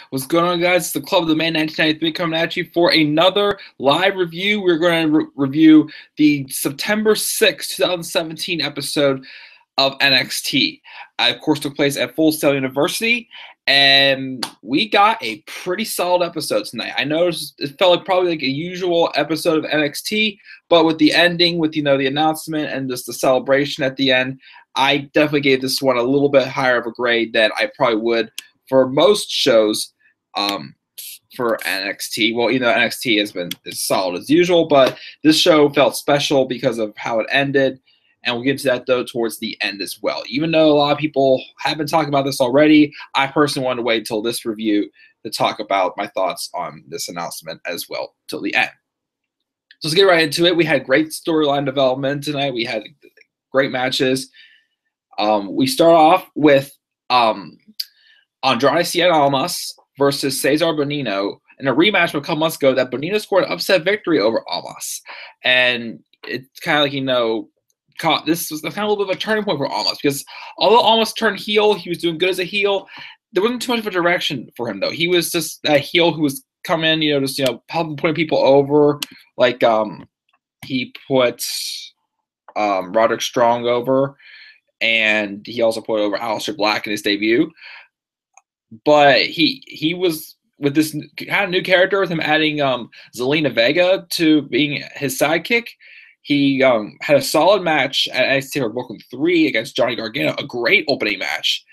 What's going on, guys? It's the Club of the Man 1993 coming at you for another live review. We're going to review the September 6th, 2017 episode of NXT. Of course, took place at Full Sail University, and we got a pretty solid episode tonight. I noticed it felt like probably like a usual episode of NXT, but with the ending, with the announcement and just the celebration at the end, I definitely gave this one a little bit higher of a grade than I probably would for most shows for NXT. Well, NXT has been as solid as usual, but this show felt special because of how it ended, and we'll get into that, though, towards the end as well. Even though a lot of people have been talking about this already, I personally wanted to wait until this review to talk about my thoughts on this announcement as well till the end. So let's get right into it. We had great storyline development tonight. We had great matches. We start off with Andrade Cien Almas versus Cesar Bonino in a rematch from a couple months ago that Bonino scored an upset victory over Almas. And it's kind of like, this was kind of a little bit of a turning point for Almas, because although Almas turned heel, he was doing good as a heel. There wasn't too much of a direction for him, though. He was just that heel who was coming, helping putting people over. Like he put Roderick Strong over, and he also put over Aleister Black in his debut. But he was with this kind of new character, with him adding Zelina Vega to being his sidekick. He had a solid match at NXT Brooklyn 3 against Johnny Gargano, a great opening match.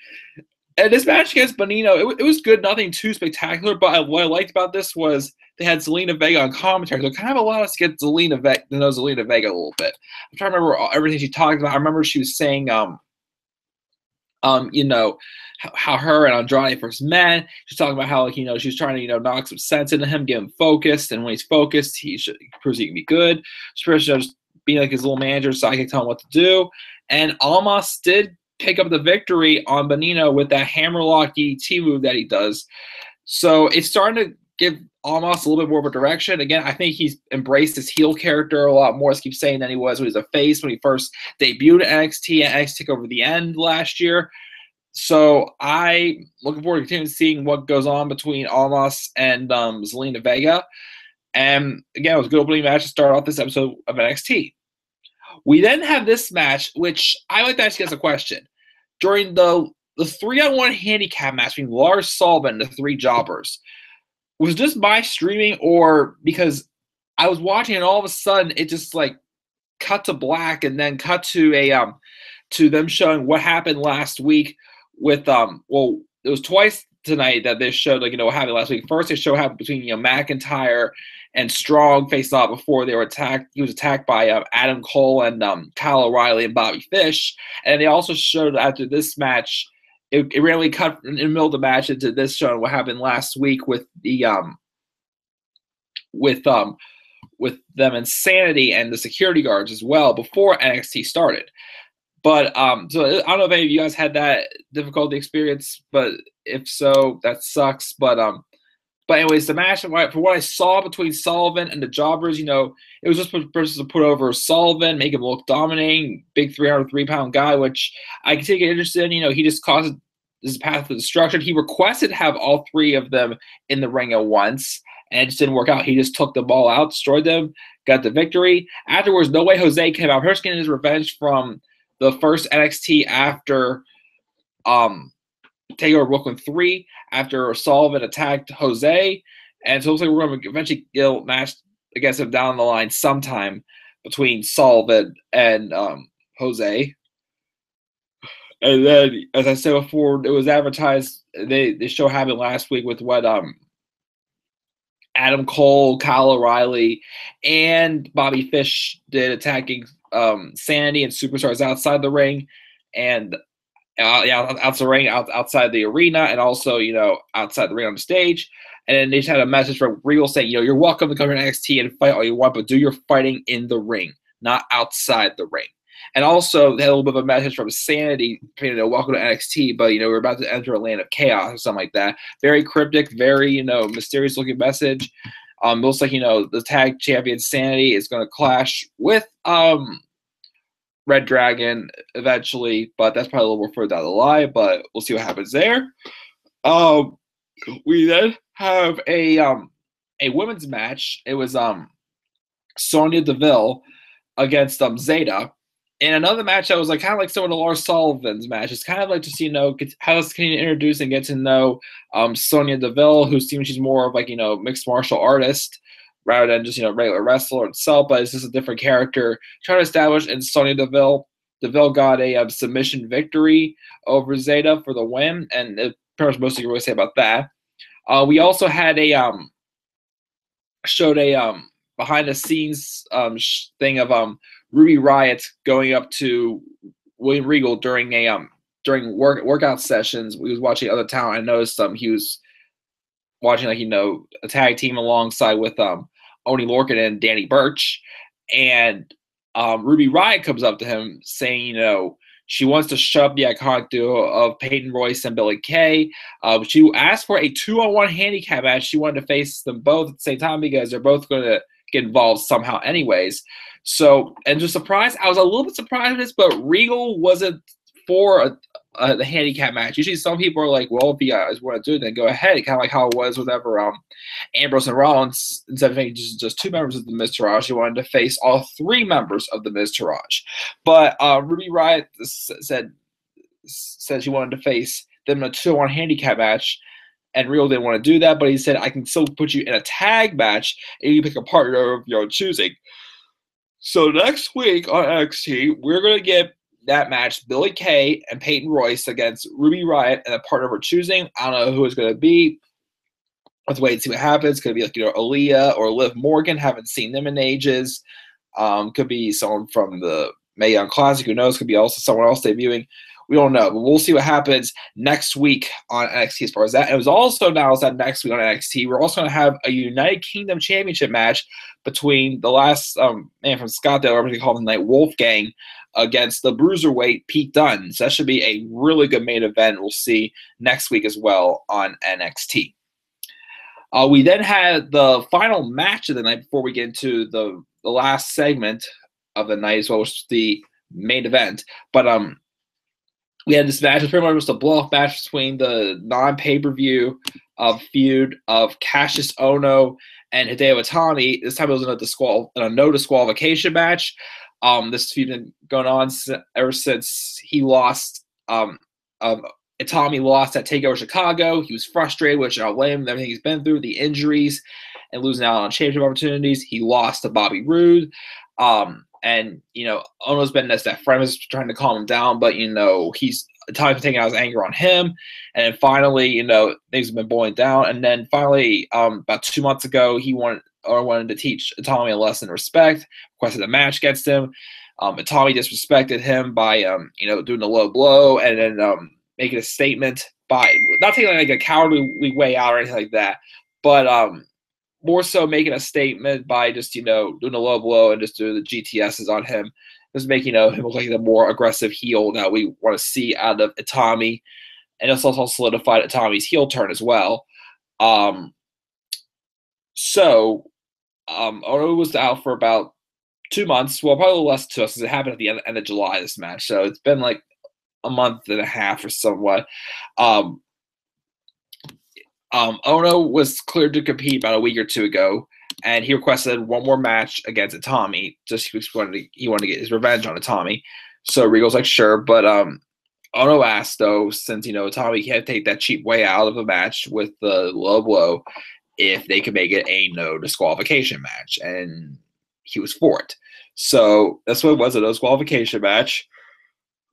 And this match against Bonino, it was good, nothing too spectacular. But what I liked about this was they had Zelina Vega on commentary, so it kind of allowed us to get to know Zelina Vega a little bit. I'm trying to remember everything she talked about. I remember she was saying, how her and Andrade first met. She's talking about how, she's trying to, knock some sense into him, get him focused, and when he's focused, he proves he can be good. She's just being like his little manager, so I can tell him what to do. And Almas did pick up the victory on Bonino with that hammerlock DDT move that he does. So it's starting to give Almas a little bit more of a direction. Again, I think he's embraced his heel character a lot more, as I keep saying, than he was when he was a face when he first debuted at NXT, and NXT took over the end last year. So I'm looking forward to continuing seeing what goes on between Almas and Zelina Vega. And again, it was a good opening match to start off this episode of NXT. We then have this match, which I like to ask you guys a question. During the 3-on-1 handicap match between Lars Sullivan and the three jobbers, was this my streaming, or because I was watching and all of a sudden it just like cut to black and then cut to to them showing what happened last week with well, it was twice tonight that they showed what happened last week. First, they showed what happened between McIntyre and Strong faced off before they were attacked. He was attacked by Adam Cole and Kyle O'Reilly and Bobby Fish. And they also showed after this match, it randomly cut in the middle of the match into this showing what happened last week with the with them Insanity and the security guards as well before NXT started. But so I don't know if any of you guys had that difficulty experience, but if so, that sucks. But anyways, the match, for what I saw between Sullivan and the jobbers, it was just to put over Sullivan, make him look dominating, big 303-pound guy, which I can take an interest in. He just caused this path to destruction. He requested to have all three of them in the ring at once, and it just didn't work out. He just took them all out, destroyed them, got the victory. Afterwards, No Way Jose came out. First getting his revenge from the first NXT after TakeOver Brooklyn 3, after Sullivan attacked Jose. And so it looks like we're going to eventually get a match against him down the line sometime between Sullivan and Jose. And then, as I said before, it was advertised, the show happened last week with what Adam Cole, Kyle O'Reilly, and Bobby Fish did, attacking Sanity and superstars outside the ring, and outside the arena, and also outside the ring on the stage. And then they just had a message from Regal saying, you're welcome to come to NXT and fight all you want, but do your fighting in the ring, not outside the ring. And also they had a little bit of a message from Sanity, welcome to NXT, but we're about to enter a land of chaos or something like that. Very cryptic, very mysterious looking message. Looks like the tag champion Sanity is going to clash with Red Dragon eventually, but that's probably a little more further down the line, but we'll see what happens there. We then have a women's match. It was Sonya Deville against Zeta. And another match that was like kind of like some of the Lars Sullivan's match. It's kind of like just how can you introduce and get to know Sonya Deville, who seems she's more of like mixed martial artist rather than just regular wrestler itself, but it's just a different character trying to establish. And Sonya Deville got a submission victory over Zeta for the win, and it pretty much mostly you really say about that. We also had showed a behind the scenes thing of Ruby Riott going up to William Regal during workout sessions. We was watching other talent. I noticed he was watching a tag team alongside with Oni Lorcan and Danny Burch, and Ruby Riott comes up to him saying she wants to shut up the iconic duo of Peyton Royce and Billie Kay. She asked for a 2-on-1 handicap match. She wanted to face them both at the same time because they're both going to get involved somehow anyways. So, and just surprised, I was a little bit surprised at this, but Regal wasn't for the handicap match. Usually some people are like, well, if you guys want to do it, then go ahead. Kind of like how it was whenever Ambrose and Rollins, instead of just 2 members of the Miztourage, she wanted to face all 3 members of the Miztourage. But Ruby Riott said she wanted to face them in a 2-on-1 handicap match, and Regal didn't want to do that, but he said, I can still put you in a tag match, and you pick a partner of your own choosing. So next week on NXT, we're going to get that match, Billie Kay and Peyton Royce against Ruby Riott and a partner of her choosing. I don't know who it's going to be. Let's wait and see what happens. Could be like Aaliyah or Liv Morgan. Haven't seen them in ages. Could be someone from the Mae Young Classic. Who knows? Could be also someone else debuting. We don't know, but we'll see what happens next week on NXT as far as that. And it was also announced that next week on NXT, we're also going to have a United Kingdom Championship match between the last man from Scottsdale, or what they call the Night Wolfgang, against the Bruiserweight Pete Dunne. So that should be a really good main event. We'll see next week as well on NXT. We then had the final match of the night before we get into the last segment of the night as well, which was the main event. But we had this match. It was pretty much just a blow-off match between the non-pay-per-view feud of Cassius Ohno and Hideo Itami. This time it was in a no disqualification match. This feud has been going on ever since he lost. Itami lost at TakeOver Chicago. He was frustrated, which I'll blame him, everything he's been through, the injuries, and losing out on championship opportunities. He lost to Bobby Roode. And Ohno's been that friend was trying to calm him down, but Itami's been taking out his anger on him. And then finally, things have been boiling down. And then finally, about 2 months ago, he wanted to teach Itami a lesson in respect, requested a match against him. Itami disrespected him by doing the low blow and then making a statement by not taking like a cowardly way out or anything like that, but more so making a statement by just doing a low blow and just doing the GTSs on him, just making him look like the more aggressive heel that we want to see out of Itami, and it's also solidified Itami's heel turn as well. Ohno was out for about 2 months, well, probably less to us, because it happened at the end of July, this match, so it's been like a month and a half or somewhat. Ohno was cleared to compete about a week or 2 ago, and he requested one more match against Itami. Just he wanted to get his revenge on Itami. So Regal's like, sure, but Ohno asked though, since Itami can't take that cheap way out of a match with the low blow, if they could make it a no disqualification match, and he was for it. So that's what it was, a no disqualification match.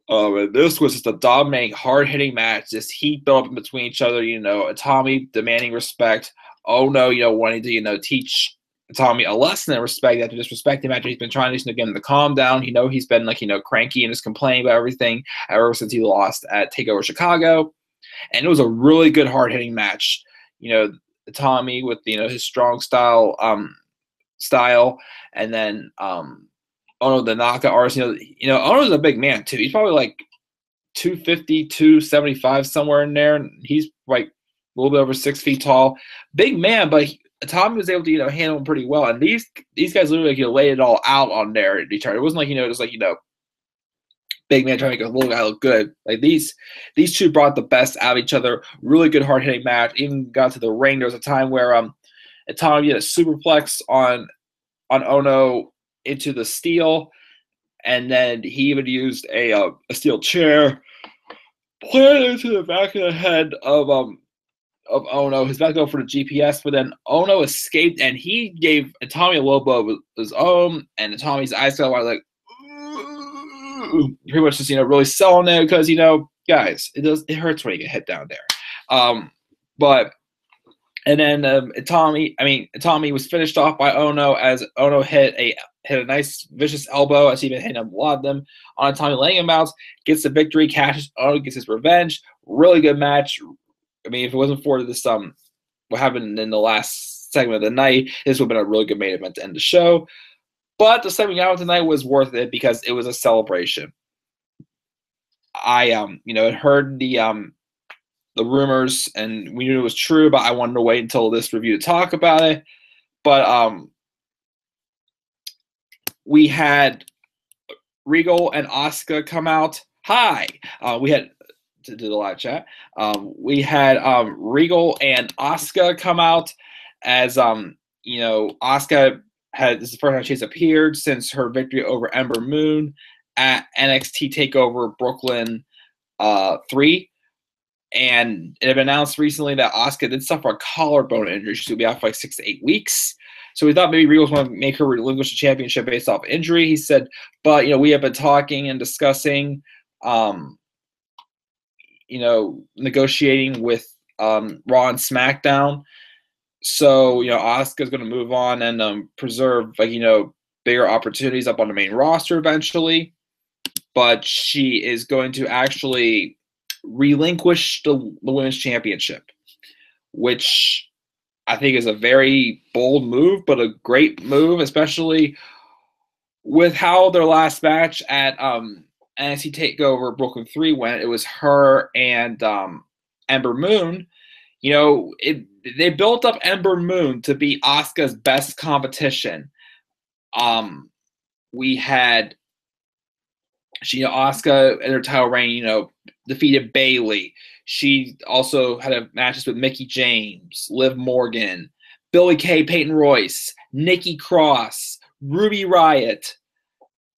And this was just a dominating, hard-hitting match. Just heat built up in between each other. Itami demanding respect. Ohno, wanting to teach Itami a lesson in respect after disrespecting him after he's been trying to get him to calm down. He's been cranky and just complaining about everything ever since he lost at TakeOver Chicago. And it was a really good, hard-hitting match. Itami with his strong style, and then Ohno, the knockout artist. Ohno's a big man too. He's probably like 250, 275, somewhere in there. And he's like a little bit over 6 feet tall. Big man, but Itami was able to handle him pretty well. And these guys literally laid it all out on there at each other. It wasn't like just like big man trying to make a little guy look good. Like these two brought the best out of each other. Really good hard hitting match. Even got to the ring. There was a time where Itami had a superplex on Ono into the steel, and then he even used a steel chair, planted into the back of the head of Ono. His back go for the GPS, but then Ono escaped and he gave Itami a low blow with his own, and Itami's eyes fell wide, like pretty much just really selling it because guys, it hurts when you get hit down there. But and then Itami was finished off by Ono as Ono hit a nice vicious elbow as he been hitting a lot of them on Itami, laying him out, gets the victory, cashes. Ono gets his revenge. Really good match. I mean, if it wasn't for this what happened in the last segment of the night, this would have been a really good main event to end the show. But the segment out tonight was worth it because it was a celebration. I had heard the rumors and we knew it was true, but I wanted to wait until this review to talk about it. But we had Regal and Asuka come out. Hi. We had to do the live chat. We had Regal and Asuka come out as Asuka this is the first time she's appeared since her victory over Ember Moon at NXT TakeOver Brooklyn 3. And it had been announced recently that Asuka did suffer a collarbone injury. She's going to be out for like 6 to 8 weeks. So we thought maybe Regal was going to make her relinquish the championship based off injury. He said, but, we have been talking and discussing, negotiating with Raw and SmackDown. So, Asuka's going to move on and preserve, bigger opportunities up on the main roster eventually. But she is going to actually relinquish the women's championship, which I think is a very bold move, but a great move, especially with how their last match at NXT TakeOver Brooklyn 3 went. It was her and Ember Moon. They built up Ember Moon to be Asuka's best competition. We had Asuka in her title reign, defeated Bayley. She also had matches with Mickie James, Liv Morgan, Billie Kay, Peyton Royce, Nikki Cross, Ruby Riott,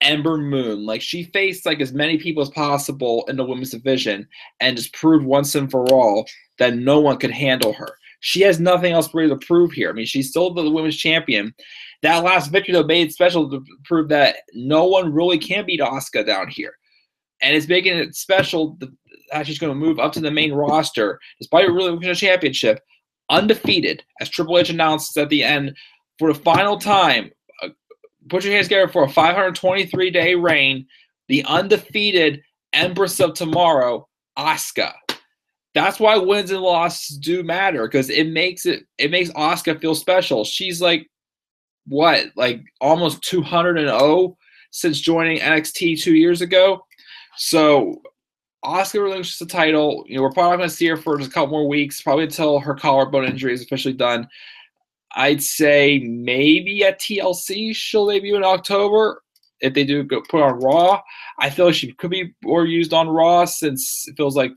Ember Moon. Like, she faced as many people as possible in the women's division and just proved once and for all that no one could handle her. She has nothing else really to prove here. I mean, she's still the women's champion. That last victory, though, made it special to prove that no one really can beat Asuka down here. And it's making it special that she's going to move up to the main roster, despite really winning a championship, undefeated, as Triple H announced at the end, for the final time. Put your hands together for a 523-day reign, the undefeated Empress of Tomorrow, Asuka. That's why wins and losses do matter, because it makes Asuka feel special. She's almost 200-0 since joining NXT 2 years ago. So Asuka relinquishes the title. We're probably not going to see her for just a couple more weeks, probably until her collarbone injury is officially done. I'd say maybe at TLC she'll debut in October. If they do go put on Raw, I feel like she could be more used on Raw since it feels like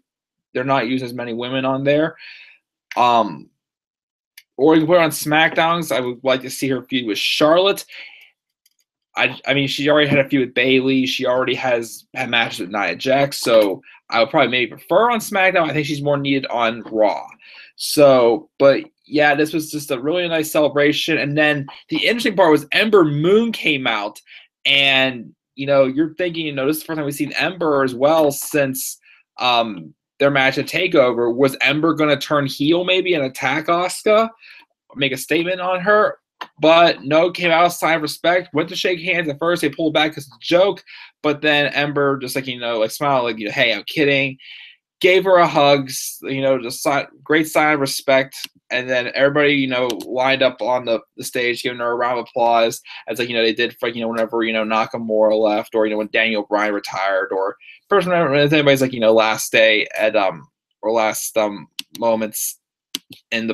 they're not using as many women on there. Or you can put her on SmackDown. I would like to see her feud with Charlotte. I mean, she already had a feud with Bayley. She already had matches with Nia Jax. So I would probably maybe prefer on SmackDown. I think she's more needed on Raw. So, but yeah, this was just a really nice celebration. And then the interesting part was Ember Moon came out. And, you're thinking, this is the first time we've seen Ember as well since their match at TakeOver. Was Ember going to turn heel maybe and attack Asuka? Make a statement on her? But no, came out, sign respect, went to shake hands at first. They pulled back as a joke, but then Ember just smiled, hey, I'm kidding. Gave her a hug, just great sign of respect. And then everybody, lined up on the stage, giving her a round of applause as they did for whenever Nakamura left, or when Daniel Bryan retired, or person anybody's last day at or last moments on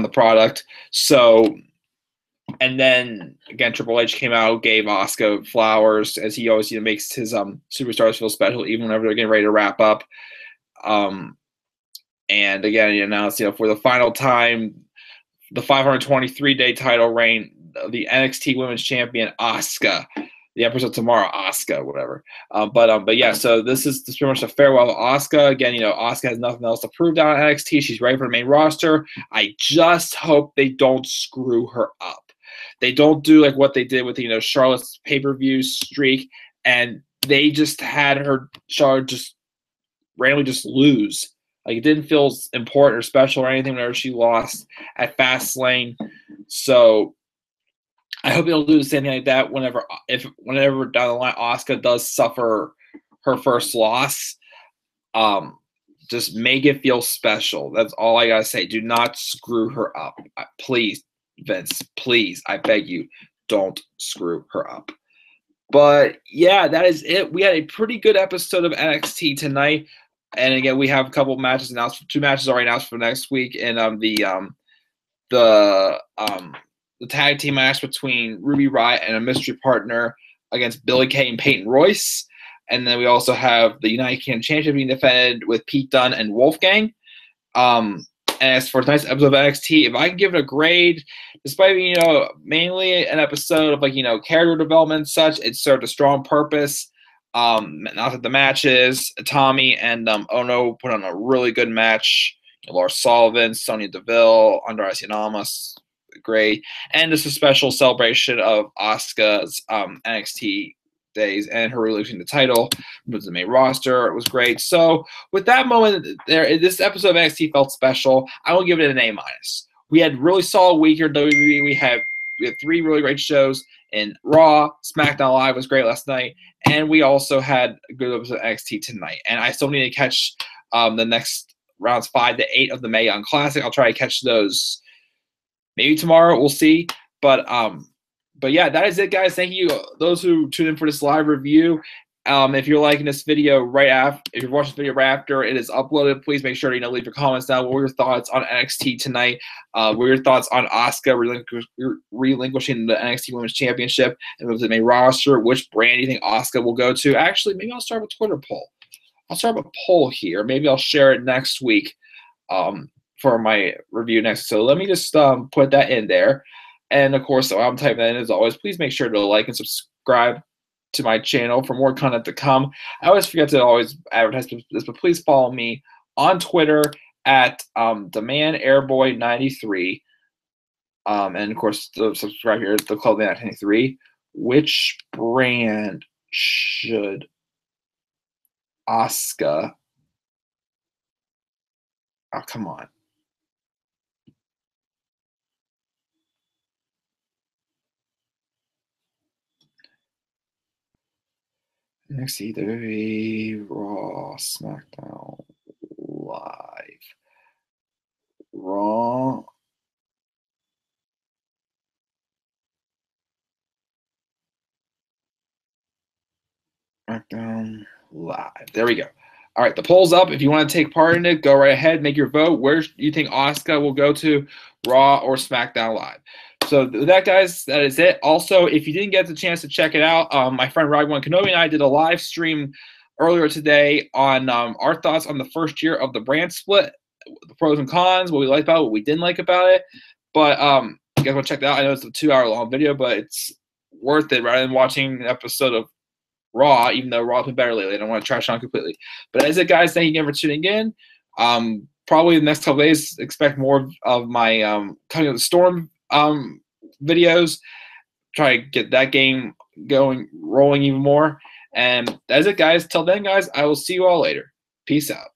the product. So And then again, Triple H came out, gave Asuka flowers, as he always makes his superstars feel special, even whenever they're getting ready to wrap up. And again, he announced, for the final time, the 523-day title reign, the NXT Women's Champion Asuka, the Empress of Tomorrow, Asuka, whatever. But yeah, so this is pretty much a farewell to Asuka. Again, Asuka has nothing else to prove down at NXT. She's ready for the main roster. I just hope they don't screw her up. They don't do like what they did with Charlotte's pay-per-view streak, and they just had Charlotte just randomly just lose. Like, it didn't feel important or special or anything whenever she lost at Fastlane. So I hope they don't do the same thing like that whenever down the line Asuka does suffer her first loss. Just make it feel special. That's all I gotta say. Do not screw her up. Please, Vince, please, I beg you, don't screw her up. But yeah, that is it. We had a pretty good episode of NXT tonight. And again, we have a couple matches announced. 2 matches already announced for next week, and the tag team match between Ruby Riott and a mystery partner against Billie Kay and Peyton Royce. And then we also have the United Kingdom Championship being defended with Pete Dunne and Wolfgang. And as for tonight's episode of NXT, if I can give it a grade, despite being mainly an episode of character development and such, it served a strong purpose. Not that the matches, Tommy and Ono put on a really good match. Lars Sullivan, Sonya Deville, Andrade Cien, great. And just a special celebration of Asuka's NXT days and her losing the title with the main roster. It was great. So with that moment there, this episode of NXT felt special. I will give it an A-. We had really solid week here in WWE. We had 3 really great shows. And Raw, SmackDown Live was great last night. And we also had a good episode of NXT tonight. And I still need to catch the next rounds 5 to 8 of the Mae Young Classic. I'll try to catch those maybe tomorrow. We'll see. But yeah, that is it, guys. Thank you, those who tuned in for this live review. If you're liking this video if you're watching this video right after it is uploaded, please make sure to leave your comments down. What were your thoughts on NXT tonight? What were your thoughts on Asuka relinquishing the NXT Women's Championship and moving to the main roster? Which brand do you think Asuka will go to? Actually, maybe I'll start with a Twitter poll. I'll start with a poll here. Maybe I'll share it next week for my review next. So let me just put that in there. And of course, so I'm typing that in as always. Please make sure to like and subscribe to my channel for more content to come. I always forget to always advertise this, but please follow me on Twitter at TheManAirboy93. And of course, subscribe here to the Club Man 93. Which brand should Asuka? Oh, come on. NXT, WWE, Raw, SmackDown, Live, Raw, SmackDown, Live. There we go. All right, the poll's up. If you want to take part in it, go right ahead, make your vote. Where do you think Asuka will go to, Raw or SmackDown Live? So that, guys, that is it. Also, if you didn't get the chance to check it out, my friend Ragwan Kenobi and I did a live stream earlier today on our thoughts on the first year of the brand split, the pros and cons, what we liked about it, what we didn't like about it. But you guys want to check that out. I know it's a 2-hour-long video, but it's worth it rather than watching an episode of Raw, even though Raw's been better lately. I don't want to trash on completely. But that is it, guys. Thank you again for tuning in. Probably the next couple days, expect more of my Coming of the Storm videos. Try to get that game rolling even more. And that's it, guys. Till then, guys, I will see you all later. Peace out.